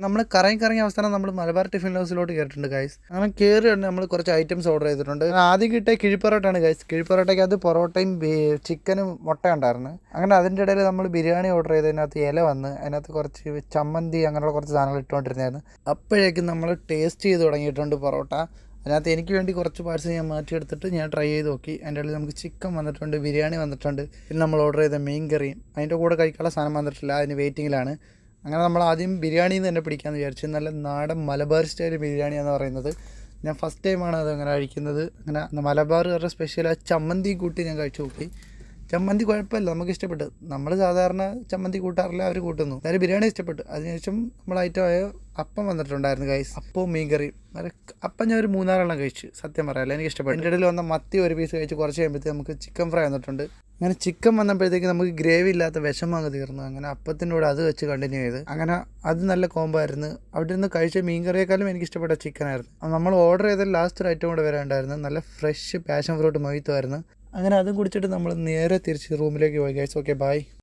നമ്മൾ കറങ്ങിയ അവസാനം നമ്മൾ മലബാർ ടിഫിൻ ഹൗസിലോട്ട് കയറിയിട്ടുണ്ട് ഗൈസ്. അങ്ങനെ കയറിയുണ്ട് നമ്മൾ കുറച്ച് ഐറ്റംസ് ഓർഡർ ചെയ്തിട്ടുണ്ട്. ആദ്യം കിട്ടിയ കിഴിപ്പൊറോട്ടയാണ് ഗൈസ്. കിഴിപ്പൊറോട്ടയ്ക്ക് അത് പൊറോട്ടയും ചിക്കനും മുട്ട ഉണ്ടായിരുന്നു. അങ്ങനെ അതിൻ്റെ ഇടയിൽ നമ്മൾ ബിരിയാണി ഓർഡർ ചെയ്തതിനകത്ത് ഇല വന്ന് അതിനകത്ത് കുറച്ച് ചമ്മന്തി അങ്ങനെയുള്ള കുറച്ച് സാധനങ്ങൾ ഇട്ടുകൊണ്ടിരുന്നായിരുന്നു. അപ്പോഴേക്കും നമ്മൾ ടേസ്റ്റ് ചെയ്ത് തുടങ്ങിയിട്ടുണ്ട് പൊറോട്ട. അതിനകത്ത് എനിക്ക് വേണ്ടി കുറച്ച് പാർട്സ് ഞാൻ മാറ്റിയെടുത്തിട്ട് ഞാൻ ട്രൈ ചെയ്ത് നോക്കി. അതിൻ്റെ ഇടയിൽ നമുക്ക് ചിക്കൻ വന്നിട്ടുണ്ട്, ബിരിയാണി വന്നിട്ടുണ്ട്, പിന്നെ നമ്മൾ ഓർഡർ ചെയ്ത മീൻ കറിയും അതിൻ്റെ കൂടെ കഴിക്കാനുള്ള സാധനം വന്നിട്ടില്ല, അതിന് വെയിറ്റിങ്ങിലാണ്. അങ്ങനെ നമ്മൾ ആദ്യം ബിരിയാണിയിൽ നിന്ന് തന്നെ പിടിക്കാമെന്ന് വിചാരിച്ചു. നല്ല നാടൻ മലബാർ സ്റ്റൈൽ ബിരിയാണിയാണെന്ന് പറയുന്നത്. ഞാൻ ഫസ്റ്റ് ടൈമാണ് അത് അങ്ങനെ കഴിക്കുന്നത്. അങ്ങനെ മലബാറുകാരുടെ സ്പെഷ്യൽ ആ ചമ്മന്തി കൂട്ടി ഞാൻ കഴിച്ചു നോക്കി. ചമ്മന്തി കുഴപ്പമില്ല, നമുക്ക് ഇഷ്ടപ്പെട്ടു. നമ്മൾ സാധാരണ ചമ്മന്തി കൂട്ടാറില്ല, അവർ കൂട്ടുന്നു. അതായത് ബിരിയാണി ഇഷ്ടപ്പെട്ടു. അതിനുശേഷം നമ്മൾ ഐറ്റമായ അപ്പം വന്നിട്ടുണ്ടായിരുന്നു ഗൈസ്. അപ്പവും മീൻ കറിയും. അപ്പം ഞാൻ ഒരു 3-4 കഴിച്ചു, സത്യം പറയാമല്ലോ, എനിക്ക് ഇഷ്ടപ്പെട്ടു. എൻ്റെ ഇടയിൽ വന്ന മത്തി ഒരു പീസ് കഴിച്ച് കുറച്ച് കഴിയുമ്പോഴത്തേക്ക് നമുക്ക് ചിക്കൻ ഫ്രൈ വന്നിട്ടുണ്ട്. അങ്ങനെ ചിക്കൻ വന്നപ്പോഴത്തേക്ക് നമുക്ക് ഗ്രേവി ഇല്ലാത്ത വിഷമം അങ്ങ് തീർന്നു. അങ്ങനെ അപ്പത്തിൻ്റെ കൂടെ അത് വെച്ച് കണ്ടിന്യൂ ചെയ്ത് അങ്ങനെ അത് നല്ല കോംബോ ആയിരുന്നു. അവിടെ നിന്ന് കഴിച്ച മീൻ കറിയേക്കാളും എനിക്ക് ഇഷ്ടപ്പെട്ട ചിക്കനായിരുന്നു. നമ്മൾ ഓർഡർ ചെയ്ത ലാസ്റ്റ് ഒരു ഐറ്റം കൂടെ വരാനുണ്ടായിരുന്നു. നല്ല ഫ്രഷ് പാഷൻ ഫ്രൂട്ട് മൊയ്ത്തോ ആയിരുന്നു. അങ്ങനെ അതും കുടിച്ചിട്ട് നമ്മൾ നേരെ തിരിച്ച് റൂമിലേക്ക് പോയി ഗൈസ്. Okay bye.